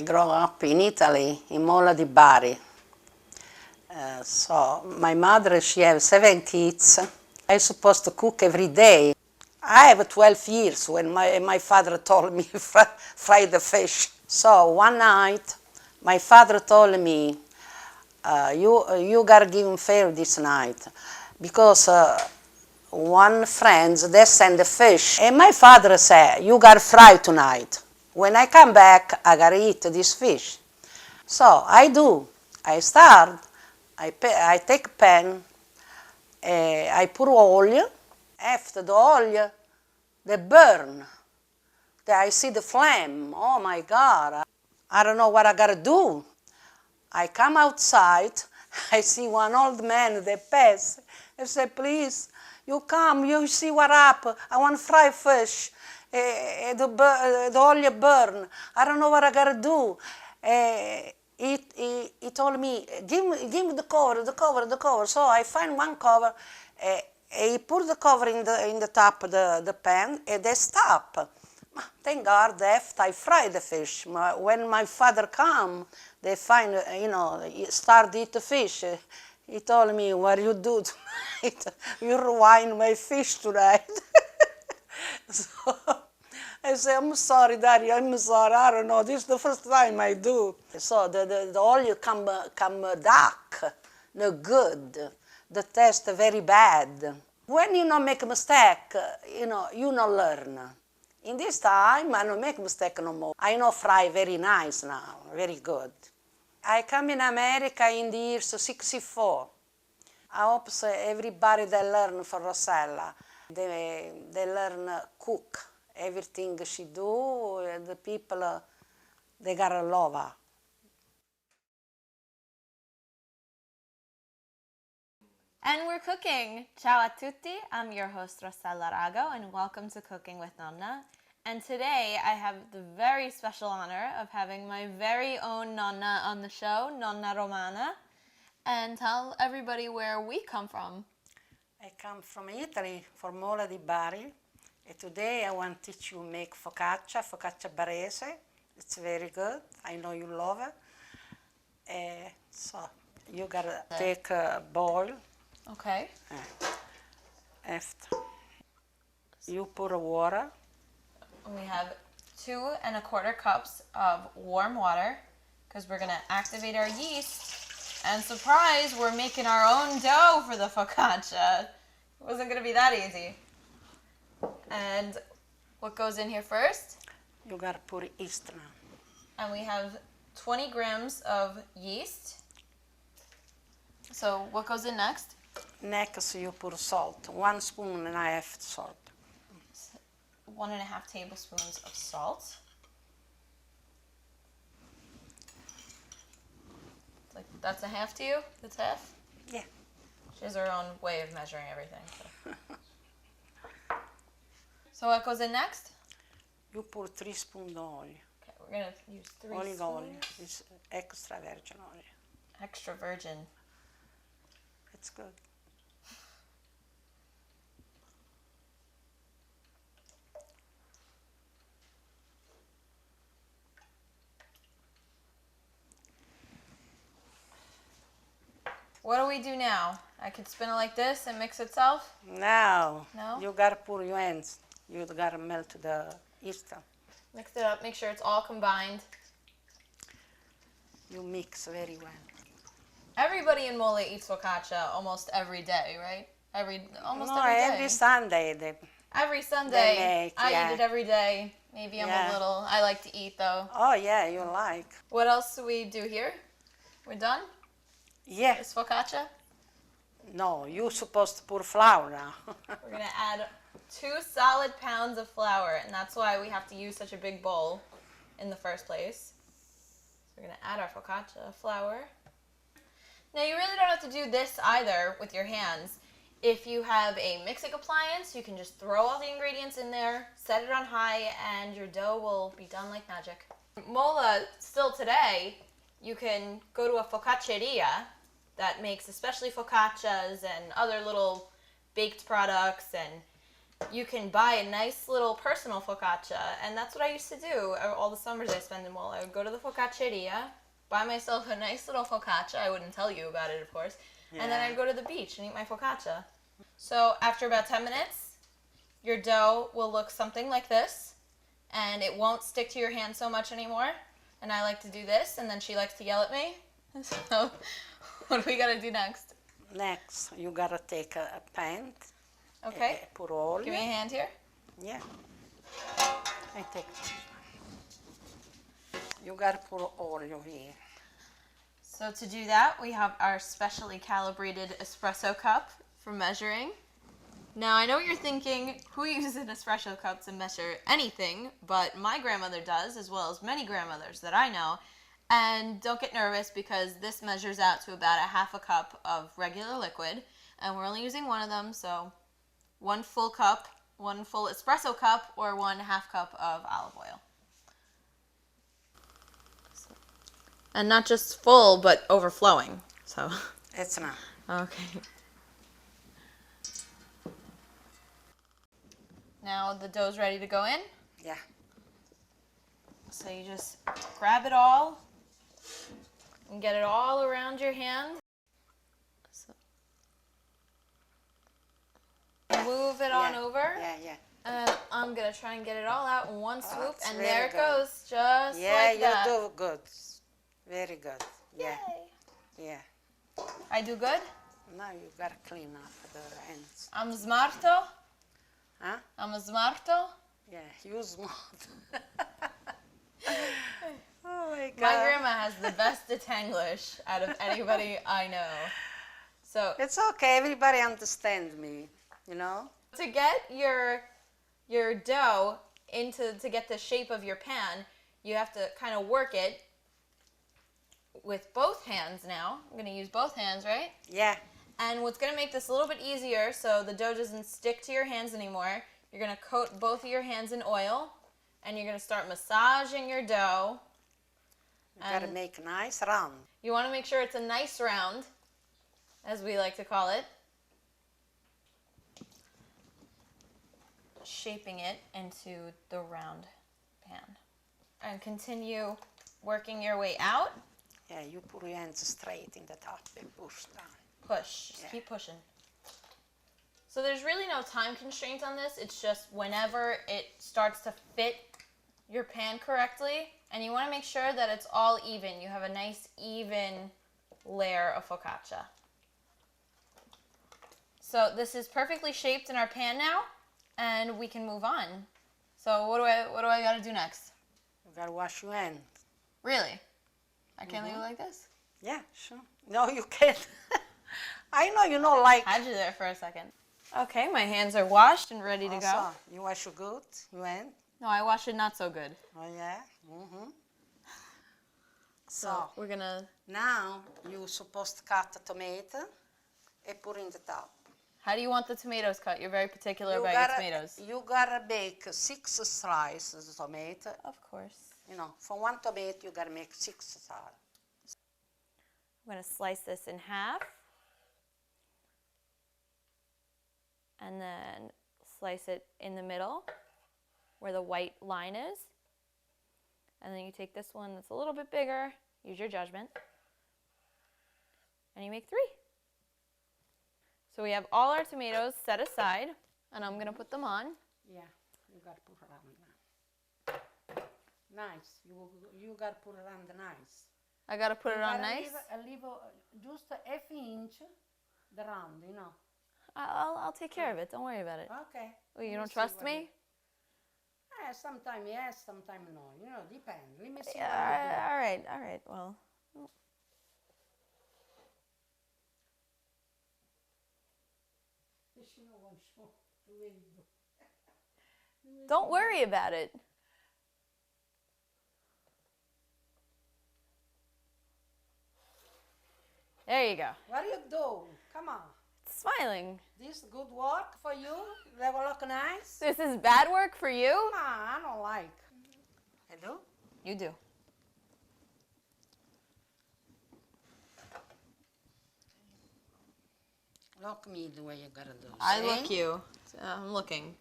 I grew up in Italy, in Mola di Bari. So my mother, she has 7 kids. I supposed to cook every day. I have 12 years when my father told me fry the fish. So one night, my father told me, you gotta give him fair this night, because one friend, they send the fish. And my father said, you gotta fry tonight. When I come back, I gotta eat this fish. So I do. I start. I take a pan. I put oil. After the oil, they burn. I see the flame. Oh my God. I don't know what I gotta do. I come outside. I see one old man, they pass. I say, please, you come, you see what happened. I want to fry fish. The oil burn. I don't know what I gotta do. He told me, give me the cover. So I find one cover. He put the cover in the top of the pan, and they stop. Thank God, after I fry the fish, when my father come, they find, start eat the fish. He told me, what you do tonight? You ruin my fish tonight. So I say, I'm sorry, Daddy, I'm sorry, I don't know, this is the first time I do. So the oil come dark, no good, the taste very bad. When you not make a mistake, you not learn. In this time, I don't make mistake no more. I know fry very nice now, very good. I come in America in the years 64. I hope everybody that learn from Rossella, they learn cook. Everything she do, the people, they gotta love her. And we're cooking. Ciao a tutti, I'm your host Rossella Rago, and welcome to Cooking with Nonna. And today I have the very special honor of having my very own Nonna on the show, Nonna Romana, and tell everybody where we come from. I come from Italy, from Mola di Bari, and today I want to teach you make Focaccia Barese. It's very good, I know you love it. So you gotta take a bowl. Okay. After you put water. We have 2 1/4 cups of warm water because we're gonna activate our yeast. And surprise, we're making our own dough for the focaccia. It wasn't gonna be that easy. And what goes in here first? You gotta put yeast now. And we have 20 grams of yeast. So what goes in next? Next you put salt, 1.5 spoons salt. 1.5 tablespoons of salt. That's a half to you? That's half? Yeah. She has her own way of measuring everything. So what goes in next? You put 3 spoons of oil. Okay, we're going to use 3 olive spoons. oil. It's extra virgin oil. Extra virgin. It's good. What do we do now? I could spin it like this and mix itself? Now, No? you gotta put your hands. You gotta melt the yeast. Mix it up, make sure it's all combined. You mix very well. Everybody in Mole eats focaccia almost every day, right? Every day. Every Sunday. Every Sunday. Make, I yeah. eat it every day. Maybe I'm a little, I like to eat though. Oh yeah, you like. What else do we do here? We're done? Yeah. It's focaccia? No, you're supposed to put flour now. We're gonna add 2 solid pounds of flour, and that's why we have to use such a big bowl in the first place. So we're gonna add our focaccia flour. Now you really don't have to do this either with your hands. If you have a mixing appliance, you can just throw all the ingredients in there, set it on high, and your dough will be done like magic. Mola, still today, you can go to a focacceria that makes especially focaccias and other little baked products, and you can buy a nice little personal focaccia, and that's what I used to do all the summers I spent in Wall. I would go to the focacceria, buy myself a nice little focaccia. I wouldn't tell you about it, of course. And then I'd go to the beach and eat my focaccia. So after about 10 minutes, your dough will look something like this, and it won't stick to your hand so much anymore. And I like to do this, and then she likes to yell at me. So what do we gotta do next? Next, you gotta take a pan. Okay. Put oil. Give me a hand here. Yeah. I take this one. You gotta put oil here. So to do that, we have our specially calibrated espresso cup for measuring. Now, I know what you're thinking, who uses an espresso cup to measure anything? But my grandmother does, as well as many grandmothers that I know. And don't get nervous, because this measures out to about a half a cup of regular liquid. And we're only using one of them, so 1 full cup, 1 full espresso cup, or 1 half cup of olive oil. And not just full, but overflowing. So It's enough. okay. Now the dough's ready to go in. Yeah. So you just grab it all and get it all around your hand. So move it on over. Yeah, yeah. And I'm going to try and get it all out in one swoop. That's And very there it good. goes, just Yeah, like that. you do good. Very good. Yeah. Yay. Yeah. I do good? Now you gotta clean up the ends. I'm smarto. Huh? I'm smarto. Yeah, you smart. Oh my God. My grandma has the best Detanglish out of anybody I know. So It's okay. Everybody understands me. You know. to get your dough to get the shape of your pan, you have to kind of work it with both hands now. I'm going to use both hands, right? Yeah. And what's going to make this a little bit easier so the dough doesn't stick to your hands anymore, you're going to coat both of your hands in oil, and you're going to start massaging your dough. You gotta make a nice round. You want to make sure it's a nice round, as we like to call it. Shaping it into the round pan. And continue working your way out. Yeah, you put your hands straight in the top and push down. Push. Just Yeah. keep pushing. So there's really no time constraint on this. It's just whenever it starts to fit your pan correctly, and you want to make sure that it's all even. You have a nice even layer of focaccia. So this is perfectly shaped in our pan now, and we can move on. So what do I got to do next? You gotta wash your hands. Really? I can't leave it like this? Yeah, sure. No, you can't. I know you know like. Had you there for a second. Okay, my hands are washed and ready to go. Also, you wash your good, your hand. No, I wash it not so good. Oh yeah. Mm-hmm. So So we're gonna. now you're supposed to cut the tomato and put in the top. How do you want the tomatoes cut? You're very particular You about gotta, your tomatoes. You gotta make 6 slices of tomato. Of course. You know, for 1 tomato you gotta make 6 slices. I'm gonna slice this in half, and then slice it in the middle, where the white line is. And then you take this one that's a little bit bigger. Use your judgment. And you make 3. So we have all our tomatoes set aside, and I'm gonna put them on. Yeah, you gotta put around now. Nice. You gotta put around nice. I gotta put it on gotta nice. Leave just a half inch the round, you know. I'll take care of it. Don't worry about it. Okay. Oh, you Let me don't see trust what me? Sometimes yes, sometimes no. You know, depends. Let me see Yeah, what all right. Well, you do. don't worry about it. There you go. What do you do? Come on. Smiling. This good work for you? They will look nice? This is bad work for you? Come on, I don't like. Hello? You do. Look me the way you gotta do. I see? look you. I'm looking.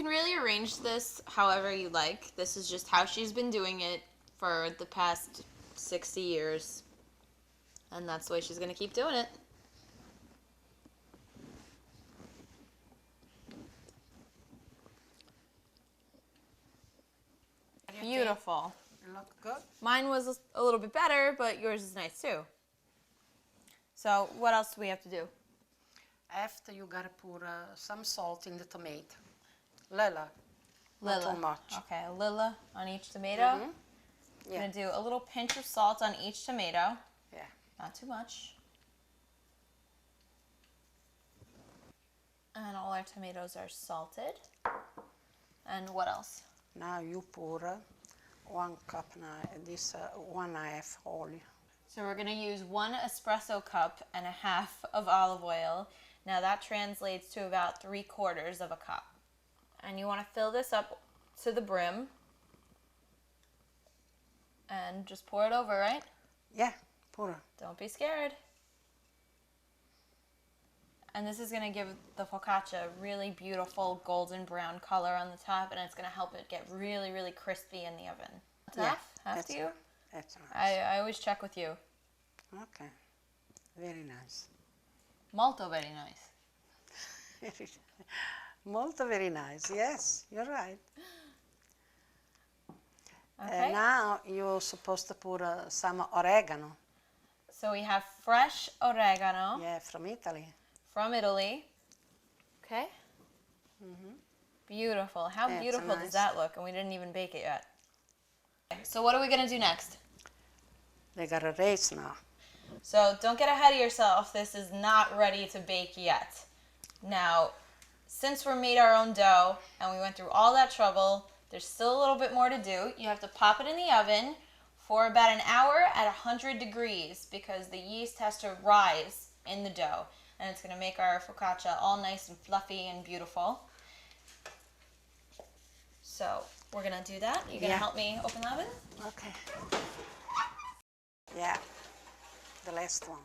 can really arrange this however you like. This is just how she's been doing it for the past 60 years. And that's the way she's going to keep doing it. Beautiful. It look good? Mine was a little bit better, but yours is nice too. So what else do we have to do? After you gotta put some salt in the tomato. Lilla. Not Lilla. too much. Okay, a lilla on each tomato. Yeah. I'm going to do a little pinch of salt on each tomato. Yeah. Not too much. And all our tomatoes are salted. And what else? Now you pour 1 cup now, this 1/2 oil. So we're going to use 1 espresso cup and a half of olive oil. Now that translates to about 3/4 of a cup. And you want to fill this up to the brim. And just pour it over, right? Yeah, pour. Don't be scared. And this is going to give the focaccia a really beautiful golden brown color on the top, and it's going to help it get really, really crispy in the oven. Enough? Have to? That's nice. I always check with you. Okay. Very nice. Molto very nice. Molto very nice. Yes, you're right. Okay. Now you're supposed to put some oregano. So we have fresh oregano Yeah, from Italy. from Italy. Okay. Beautiful. How That's beautiful nice. does that look? And we didn't even bake it yet. Okay, so what are we going to do next? They got a race now. So don't get ahead of yourself. This is not ready to bake yet. Now, since we made our own dough and we went through all that trouble, there's still a little bit more to do. You have to pop it in the oven for about an hour at 100 degrees because the yeast has to rise in the dough. And it's going to make our focaccia all nice and fluffy and beautiful. So we're going to do that. You going to help me open the oven? Okay. Yeah, the last one.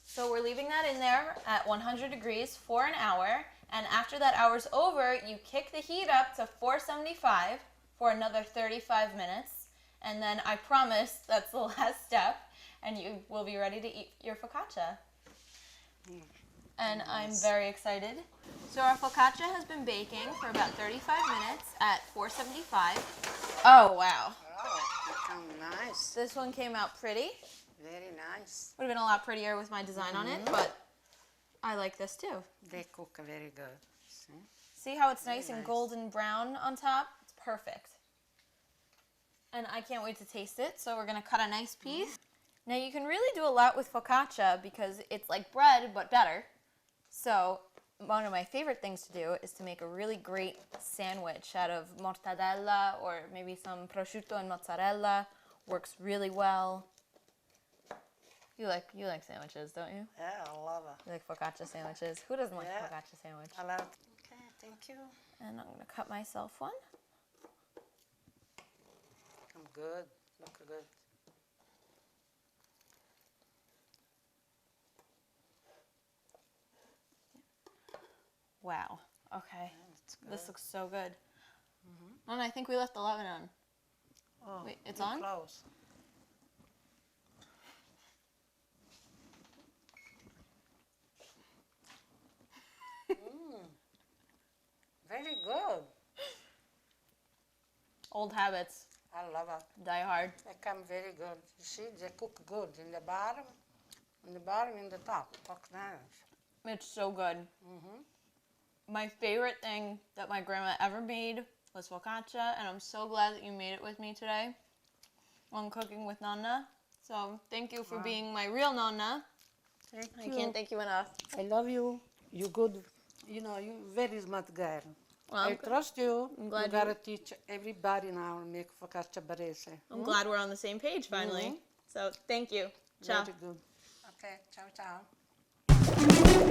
So we're leaving that in there at 100 degrees for an hour. And after that hour's over, you kick the heat up to 475 for another 35 minutes. And then I promise that's the last step, and you will be ready to eat your focaccia. And I'm very excited. So our focaccia has been baking for about 35 minutes at 475. Oh, wow. Oh, it come nice. This one came out pretty. Very nice. Would have been a lot prettier with my design on it, but I like this too. They cook very good. See? See how it's nice and nice. golden brown on top? It's perfect. And I can't wait to taste it, so we're going to cut a nice piece. Now you can really do a lot with focaccia because it's like bread, but better. So one of my favorite things to do is to make a really great sandwich out of mortadella or maybe some prosciutto and mozzarella. Works really well. You like sandwiches, don't you? Yeah, I love it. You like focaccia sandwiches. Who doesn't like Yeah. a focaccia sandwich? I love it. Okay, thank you. And I'm going to cut myself one. Come good. Look good. Wow. Okay. That's good. This looks so good. And I think we left the oven on. Oh, Wait, it's too on? close. Very good. Old habits I love it. die hard. They come very good. You see, they cook good in the bottom, in the top. Look nice. It's so good. My favorite thing that my grandma ever made was focaccia, and I'm so glad that you made it with me today on Cooking with Nonna. So thank you for being my real Nonna. Thank I you. can't thank you enough. I love you. You good. You know, you very smart girl. Well, I trust you. I'm glad you gotta teach everybody now to make Focaccia Barese. I'm glad we're on the same page finally. So thank you. Ciao. Very good. Okay, ciao, ciao.